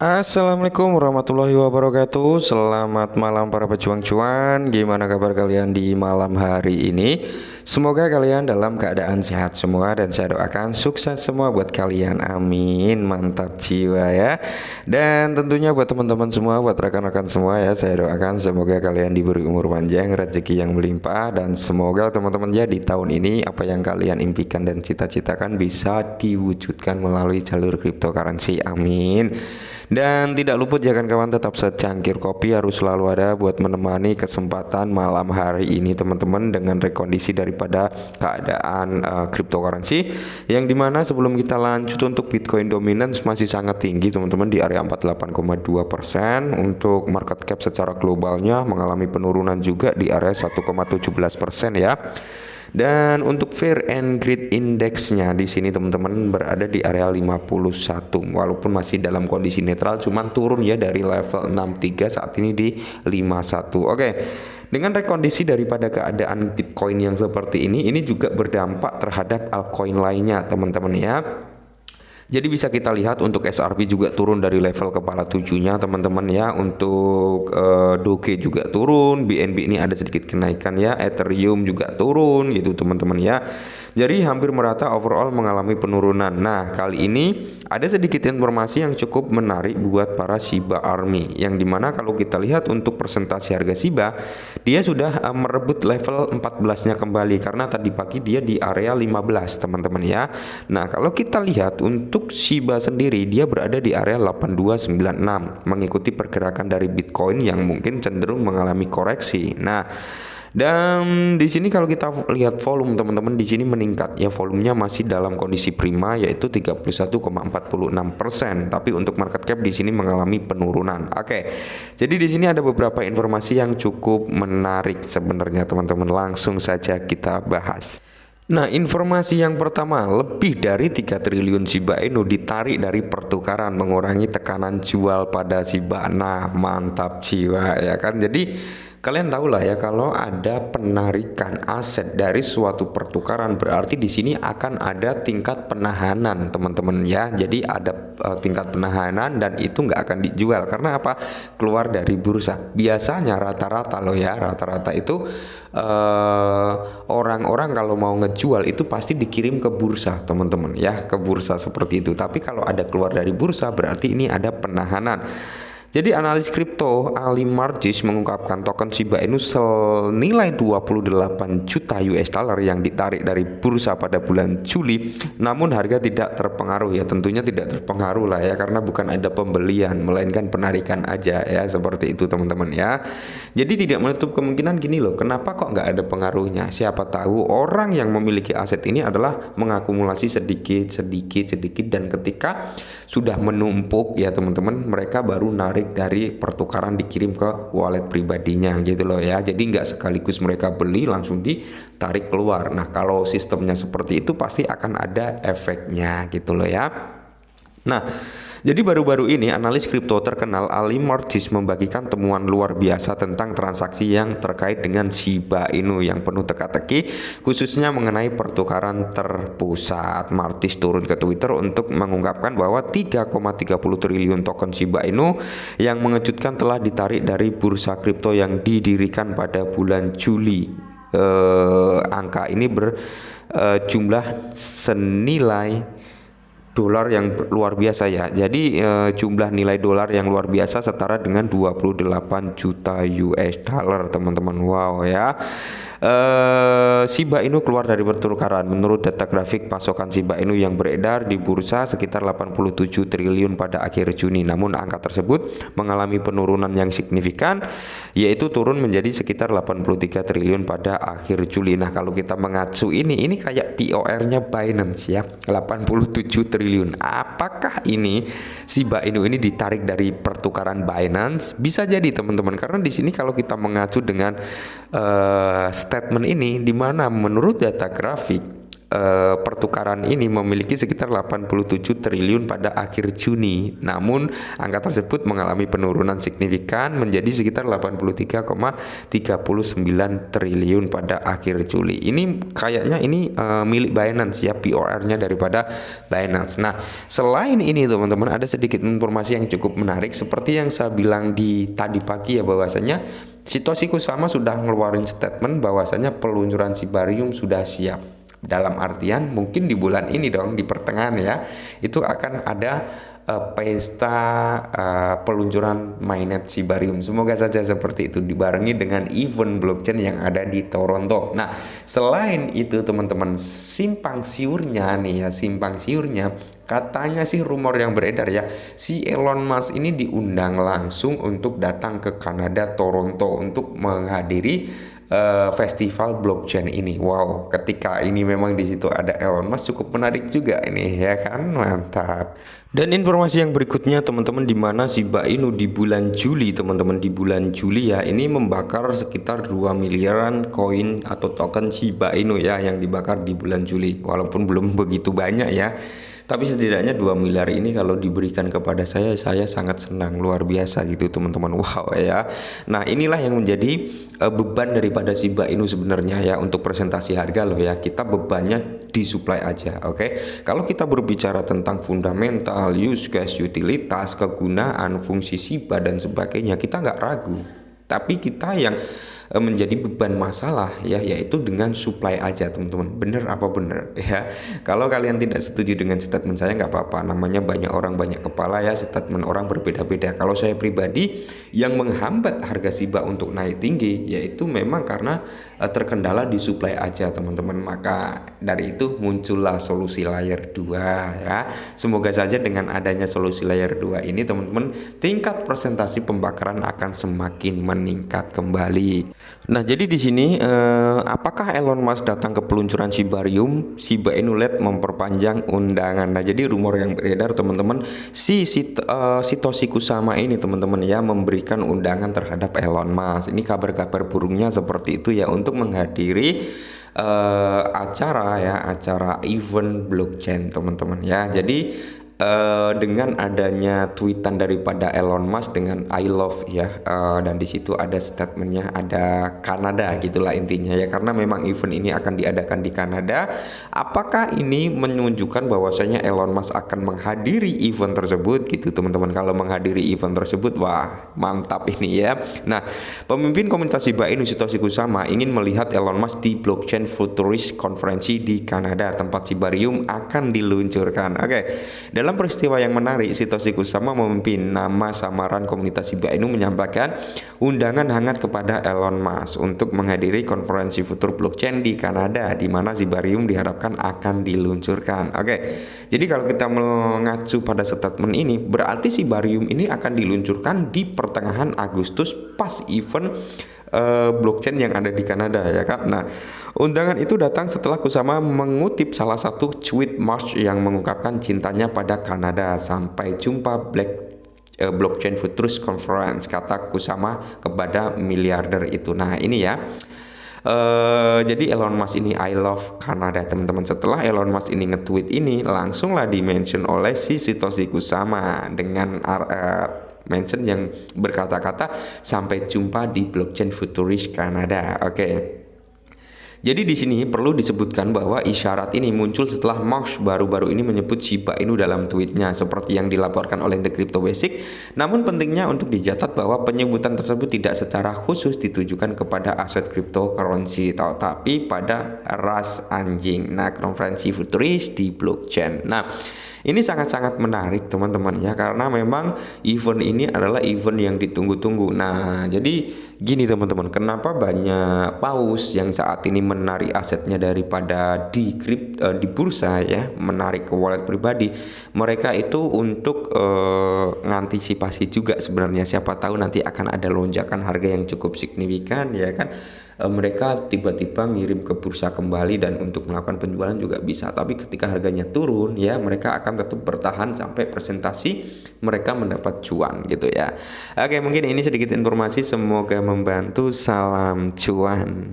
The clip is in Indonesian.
Assalamualaikum warahmatullahi wabarakatuh. Selamat malam para pejuang cuan. Gimana kabar kalian di malam hari ini? Semoga kalian dalam keadaan sehat semua dan saya doakan sukses semua buat kalian. Amin. Mantap jiwa ya. Dan tentunya buat teman-teman semua, buat rekan-rekan semua ya, saya doakan semoga kalian diberi umur panjang, rezeki yang melimpah, dan semoga teman-teman ya di tahun ini apa yang kalian impikan dan cita-citakan bisa diwujudkan melalui jalur cryptocurrency. Amin. Dan tidak luput ya kawan-kawan, tetap secangkir kopi harus selalu ada buat menemani kesempatan malam hari ini teman-teman, dengan rekondisi daripada keadaan cryptocurrency yang dimana sebelum kita lanjut untuk Bitcoin dominance masih sangat tinggi teman-teman di area 48,2%. Untuk market cap secara globalnya mengalami penurunan juga di area 1,17% ya. Dan untuk Fear and Greed Index-nya di sini teman-teman berada di area 51, walaupun masih dalam kondisi netral, cuman turun ya dari level 63 saat ini di 51. Oke. Dengan rekondisi daripada keadaan Bitcoin yang seperti ini juga berdampak terhadap altcoin lainnya teman-teman ya. Jadi bisa kita lihat untuk SRP juga turun dari level kepala tujuhnya teman-teman ya. Untuk Doge juga turun, BNB ini ada sedikit kenaikan ya, Ethereum juga turun gitu teman-teman ya. Jadi hampir merata overall mengalami penurunan. Nah kali ini ada sedikit informasi yang cukup menarik buat para Shiba Army, yang dimana kalau kita lihat untuk persentase harga Shiba, dia sudah merebut level 14-nya kembali, karena tadi pagi dia di area 15 teman-teman ya. Nah kalau kita lihat untuk Shiba sendiri, dia berada di area 8296 mengikuti pergerakan dari Bitcoin yang mungkin cenderung mengalami koreksi. Nah, dan di sini kalau kita lihat volume teman-teman, di sini meningkat ya, volumenya masih dalam kondisi prima yaitu 31,46%, tapi untuk market cap di sini mengalami penurunan. Oke. Jadi di sini ada beberapa informasi yang cukup menarik sebenarnya teman-teman, langsung saja kita bahas. Nah, informasi yang pertama, lebih dari 3 triliun Shiba Inu ditarik dari pertukaran, mengurangi tekanan jual pada Shiba. Nah, mantap jiwa ya kan. Jadi kalian tahu lah ya, kalau ada penarikan aset dari suatu pertukaran berarti di sini akan ada tingkat penahanan teman-teman ya. Jadi ada tingkat penahanan dan itu nggak akan dijual karena apa? Keluar dari bursa. Biasanya rata-rata loh ya, rata-rata itu orang-orang kalau mau ngejual itu pasti dikirim ke bursa teman-teman ya, ke bursa seperti itu. Tapi kalau ada keluar dari bursa berarti ini ada penahanan. Jadi analis kripto Ali Marjis mengungkapkan token Shiba Inu senilai 28 juta US dollar yang ditarik dari bursa pada bulan Juli, namun harga tidak terpengaruh ya, tentunya tidak terpengaruh lah ya, karena bukan ada pembelian melainkan penarikan aja ya, seperti itu teman-teman ya. Jadi tidak menutup kemungkinan gini loh, kenapa kok nggak ada pengaruhnya? Siapa tahu orang yang memiliki aset ini adalah mengakumulasi sedikit dan ketika sudah menumpuk ya teman-teman, mereka baru narik dari pertukaran dikirim ke wallet pribadinya gitu loh ya. Jadi nggak sekaligus mereka beli langsung ditarik keluar. Nah kalau sistemnya seperti itu pasti akan ada efeknya gitu loh ya. Nah, jadi baru-baru ini analis kripto terkenal Ali Marjis membagikan temuan luar biasa tentang transaksi yang terkait dengan Shiba Inu yang penuh teka-teki, khususnya mengenai pertukaran terpusat. Marjis turun ke Twitter untuk mengungkapkan bahwa 3,30 triliun token Shiba Inu yang mengejutkan telah ditarik dari bursa kripto yang didirikan pada bulan Juli. Angka ini berjumlah senilai dolar yang luar biasa ya. Jadi jumlah nilai dolar yang luar biasa setara dengan 28 juta US dollar teman-teman. Wow ya. Shiba Inu keluar dari pertukaran. Menurut data grafik pasokan Shiba Inu yang beredar di bursa sekitar 87 triliun pada akhir Juni. Namun angka tersebut mengalami penurunan yang signifikan, yaitu turun menjadi sekitar 83 triliun pada akhir Juli. Nah kalau kita mengacu ini kayak POR-nya Binance ya, 87 triliun. Apakah ini Shiba Inu ini ditarik dari pertukaran Binance? Bisa jadi teman-teman, karena di sini kalau kita mengacu dengan statement ini, di mana menurut data grafik pertukaran ini memiliki sekitar 87 triliun pada akhir Juni. Namun angka tersebut mengalami penurunan signifikan menjadi sekitar 83,39 triliun pada akhir Juli. Ini kayaknya ini milik Binance ya, POR-nya daripada Binance. Nah, selain ini teman-teman ada sedikit informasi yang cukup menarik seperti yang saya bilang di tadi pagi ya, bahwasanya Satoshi Kusama sudah ngeluarin statement bahwasanya peluncuran Shibarium sudah siap. Dalam artian mungkin di bulan ini dong, di pertengahan ya, itu akan ada pesta peluncuran mainnet Shibarium. Semoga saja seperti itu, dibarengi dengan event blockchain yang ada di Toronto. Nah, selain itu teman-teman, simpang siurnya katanya sih rumor yang beredar ya, si Elon Musk ini diundang langsung untuk datang ke Kanada, Toronto untuk menghadiri festival blockchain ini. Wow, ketika ini memang di situ ada Elon Musk, cukup menarik juga ini ya kan, mantap. Dan informasi yang berikutnya teman-teman, di mana Shiba Inu di bulan Juli teman-teman, di bulan Juli ya, ini membakar sekitar 2 miliaran koin atau token Shiba Inu ya yang dibakar di bulan Juli. Walaupun belum begitu banyak ya, tapi setidaknya 2 miliar ini kalau diberikan kepada saya sangat senang, luar biasa gitu teman-teman. Wow ya. Nah, inilah yang menjadi beban daripada Shiba Inu sebenarnya ya, untuk presentasi harga loh ya. Kita bebannya di supply aja, oke. Kalau kita berbicara tentang fundamental, use case, utilitas, kegunaan, fungsi Shiba dan sebagainya, kita nggak ragu. Tapi kita yang menjadi beban masalah ya, yaitu dengan supply aja teman-teman. Bener apa bener ya? Kalau kalian tidak setuju dengan statement saya nggak apa-apa, namanya banyak orang banyak kepala ya, statement orang berbeda-beda. Kalau saya pribadi, yang menghambat harga Shiba untuk naik tinggi yaitu memang karena terkendala di supply aja teman-teman. Maka dari itu muncullah solusi layer 2 ya. Semoga saja dengan adanya solusi layer 2 ini teman-teman, tingkat presentasi pembakaran akan semakin meningkat kembali. Nah, jadi di sini apakah Elon Musk datang ke peluncuran Shibarium? Shiba Inu Lab memperpanjang undangan. Nah, jadi rumor yang beredar teman-teman, Satoshi Kusama ini teman-teman ya memberikan undangan terhadap Elon Musk. Ini kabar-kabar burungnya seperti itu ya, untuk menghadiri acara event blockchain teman-teman ya. Jadi dengan adanya tweetan daripada Elon Musk dengan I love ya, dan di situ ada statementnya, ada Kanada gitulah intinya ya, karena memang event ini akan diadakan di Kanada. Apakah ini menunjukkan bahwasanya Elon Musk akan menghadiri event tersebut gitu teman-teman? Kalau menghadiri event tersebut, wah mantap ini ya. Nah, pemimpin komunitas Shiba Inu Satoshi Kusama ingin melihat Elon Musk di Blockchain Futurist Konferensi di Kanada, tempat Shibarium akan diluncurkan. Oke. Dalam peristiwa yang menarik, Satoshi Kusama memimpin nama samaran komunitas Shiba Inu menyampaikan undangan hangat kepada Elon Musk untuk menghadiri konferensi futur blockchain di Kanada, di mana Shibarium diharapkan akan diluncurkan. Oke, jadi kalau kita mengacu pada statement ini, berarti Shibarium ini akan diluncurkan di pertengahan Agustus pas event blockchain yang ada di Kanada ya kan. Nah, undangan itu datang setelah Kusama mengutip salah satu tweet Musk yang mengungkapkan cintanya pada Kanada. Sampai jumpa Blockchain Futurist Conference, kata Kusama kepada miliarder itu. Nah, ini ya. Jadi Elon Musk ini I love Kanada teman-teman. Setelah Elon Musk ini nge-tweet ini, langsunglah di-mention oleh si Satoshi Kusama dengan mention yang berkata-kata sampai jumpa di Blockchain Futurist Kanada. Oke. Jadi di sini perlu disebutkan bahwa isyarat ini muncul setelah Musk baru-baru ini menyebut Shiba Inu dalam tweetnya seperti yang dilaporkan oleh The Crypto Basic. Namun pentingnya untuk dicatat bahwa penyebutan tersebut tidak secara khusus ditujukan kepada aset cryptocurrency, tapi pada ras anjing. Nah, konferensi futuris di blockchain. Nah, ini sangat-sangat menarik teman-teman ya, karena memang event ini adalah event yang ditunggu-tunggu. Nah, jadi gini teman-teman, kenapa banyak paus yang saat ini menarik asetnya daripada di bursa ya, menarik ke wallet pribadi. Mereka itu untuk ngantisipasi juga sebenarnya, siapa tahu nanti akan ada lonjakan harga yang cukup signifikan ya kan. Mereka tiba-tiba ngirim ke bursa kembali dan untuk melakukan penjualan juga bisa. Tapi ketika harganya turun ya, mereka akan tetap bertahan sampai presentasi mereka mendapat cuan gitu ya. Oke, mungkin ini sedikit informasi, semoga membantu. Salam cuan.